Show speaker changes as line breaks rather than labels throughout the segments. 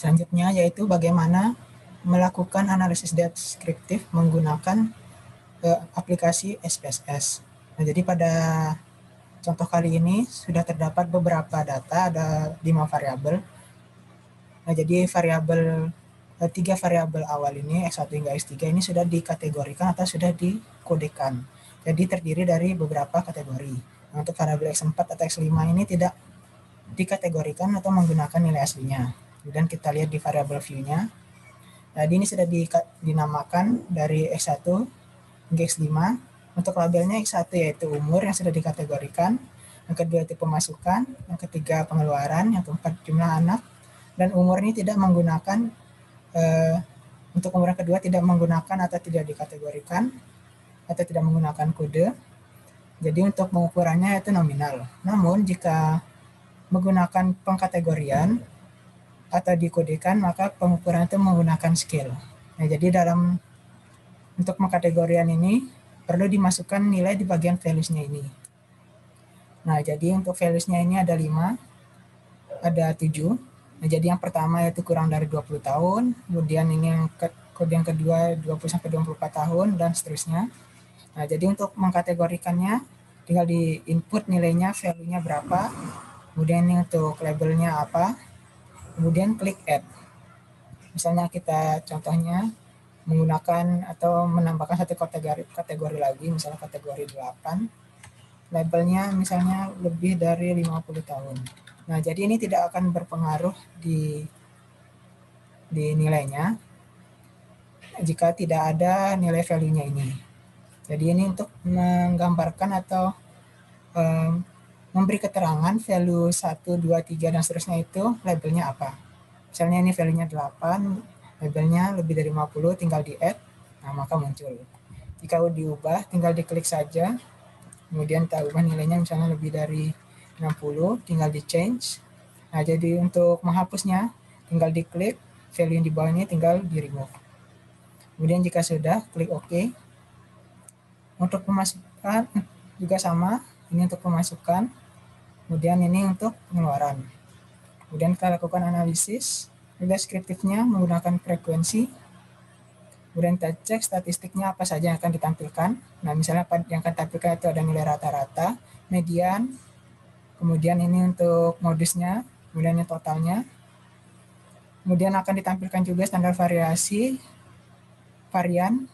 Selanjutnya yaitu bagaimana melakukan analisis deskriptif menggunakan aplikasi SPSS. Nah, jadi pada contoh kali ini sudah terdapat beberapa data, ada 5 variabel. Nah, jadi tiga variabel awal ini X1 hingga X3 ini sudah dikategorikan atau sudah dikodekan. Jadi terdiri dari beberapa kategori. Nah, untuk variabel X4 atau X5 ini tidak dikategorikan atau menggunakan nilai aslinya. Kemudian kita lihat di variabel view-nya. Jadi ini sudah dinamakan dari X1 hingga X5. Untuk labelnya X1 yaitu umur yang sudah dikategorikan, yang kedua itu pemasukan, yang ketiga pengeluaran, yang keempat jumlah anak, dan umur ini tidak menggunakan untuk umur yang kedua tidak menggunakan atau tidak dikategorikan atau tidak menggunakan kode. Jadi untuk pengukurannya itu nominal. Namun jika menggunakan pengkategorian atau dikodekan, maka pengukuran itu menggunakan scale. Nah, jadi untuk pengkategorian ini perlu dimasukkan nilai di bagian values-nya ini. Nah, jadi untuk values-nya ini ada 5, ada 7. Nah, jadi yang pertama yaitu kurang dari 20 tahun, kemudian ini kode yang kedua 20-24 tahun, dan seterusnya. Nah, jadi untuk mengkategorikannya, tinggal di input nilainya, value-nya berapa, kemudian ini untuk labelnya apa, kemudian klik add. Misalnya kita contohnya menggunakan atau menambahkan satu kategori lagi, misalnya kategori 8, labelnya misalnya lebih dari 50 tahun. Nah, jadi ini tidak akan berpengaruh di nilainya jika tidak ada nilai value-nya ini. Jadi ini untuk menggambarkan atau memberi keterangan value 1, 2, 3, dan seterusnya itu labelnya apa. Misalnya ini value-nya 8, labelnya lebih dari 50, tinggal di add, nah maka muncul. Jika diubah, tinggal diklik saja, kemudian kita ubah nilainya misalnya lebih dari 60, tinggal di change. Nah, jadi untuk menghapusnya, tinggal diklik, value yang di bawah ini tinggal di remove. Kemudian jika sudah, klik OK. Untuk pemasukan juga sama, ini untuk pemasukan, kemudian ini untuk pengeluaran. Kemudian kita lakukan analisis deskriptifnya menggunakan frekuensi. Kemudian kita cek statistiknya apa saja yang akan ditampilkan. Nah, misalnya yang akan ditampilkan itu ada nilai rata-rata, median, kemudian ini untuk modusnya, kemudian ini totalnya. Kemudian akan ditampilkan juga standar variasi, varian.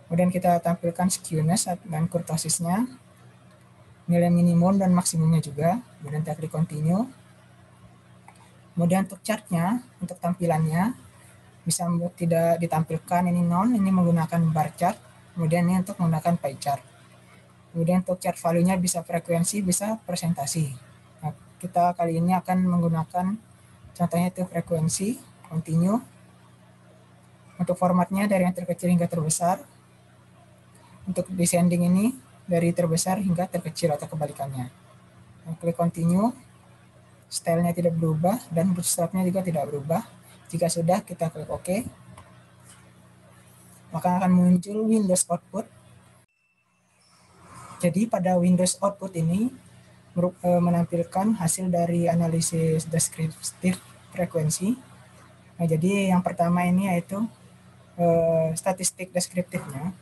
Kemudian kita tampilkan skewness dan kurtosisnya, nilai minimum dan maksimumnya juga. Kemudian kita klik continue. Kemudian untuk chartnya, untuk tampilannya, bisa tidak ditampilkan ini none, ini menggunakan bar chart. Kemudian ini untuk menggunakan pie chart. Kemudian untuk chart value-nya bisa frekuensi, bisa presentasi. Nah, kita kali ini akan menggunakan contohnya itu frekuensi, continue. Untuk formatnya dari yang terkecil hingga terbesar. Untuk descending ini dari terbesar hingga terkecil atau kebalikannya. Nah, klik continue. Stylenya tidak berubah dan bootstrapnya juga tidak berubah. Jika sudah, kita klik OK. Maka akan muncul Windows Output. Jadi pada Windows Output ini menampilkan hasil dari analisis deskriptif frekuensi. Nah, jadi yang pertama ini yaitu statistik deskriptifnya.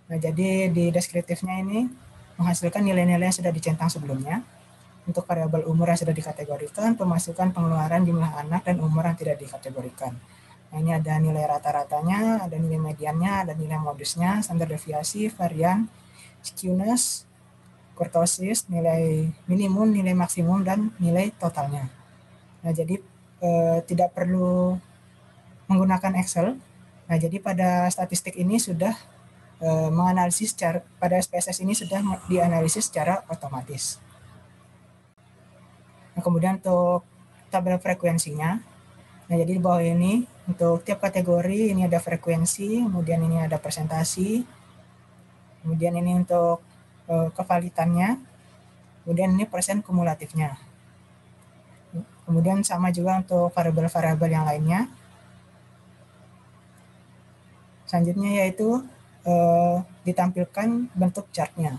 Nah, jadi di deskriptifnya ini menghasilkan nilai-nilai yang sudah dicentang sebelumnya. Untuk variabel umur yang sudah dikategorikan, pemasukan, pengeluaran, jumlah anak, dan umur yang tidak dikategorikan. Nah, ini ada nilai rata-ratanya, ada nilai mediannya, ada nilai modusnya, standar deviasi, varian, skewness, kurtosis, nilai minimum, nilai maksimum, dan nilai totalnya. Nah, jadi tidak perlu menggunakan Excel. Nah, jadi pada statistik ini sudah menganalisis pada SPSS ini sudah dianalisis secara otomatis. Nah, kemudian untuk tabel frekuensinya, nah jadi di bawah ini untuk tiap kategori ini ada frekuensi, kemudian ini ada presentasi, kemudian ini untuk kevalitannya, kemudian ini persen kumulatifnya. Kemudian sama juga untuk variabel-variabel yang lainnya. Selanjutnya yaitu ditampilkan bentuk chartnya.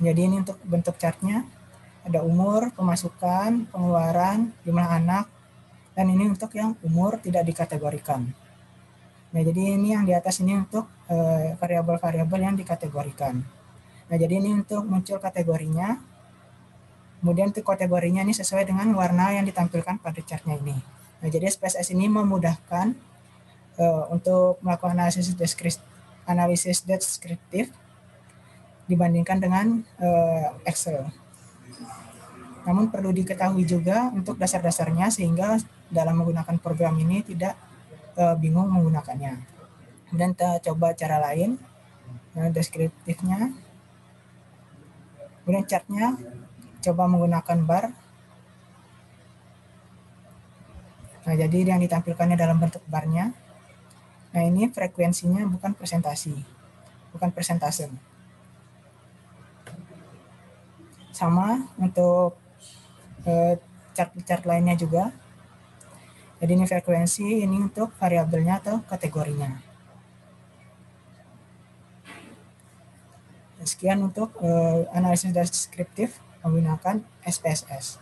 Jadi ini untuk bentuk chartnya ada umur, pemasukan, pengeluaran, jumlah anak, Dan ini untuk yang umur tidak dikategorikan. Nah, jadi ini yang di atas ini untuk variabel-variabel yang dikategorikan. Nah, jadi ini untuk muncul kategorinya. Kemudian untuk kategorinya ini sesuai dengan warna yang ditampilkan pada chartnya ini. Nah, jadi SPSS ini memudahkan untuk melakukan analisis deskriptif dibandingkan dengan Excel. Namun perlu diketahui juga untuk dasar-dasarnya sehingga dalam menggunakan program ini tidak bingung menggunakannya. Kemudian kita coba cara lain, deskriptifnya. Kemudian chartnya, coba menggunakan bar. Nah, jadi yang ditampilkannya dalam bentuk barnya. Nah, ini frekuensinya bukan persentase. Sama untuk chart lainnya juga. Jadi ini frekuensi, ini untuk variabelnya atau kategorinya. Sekian untuk analisis deskriptif menggunakan SPSS.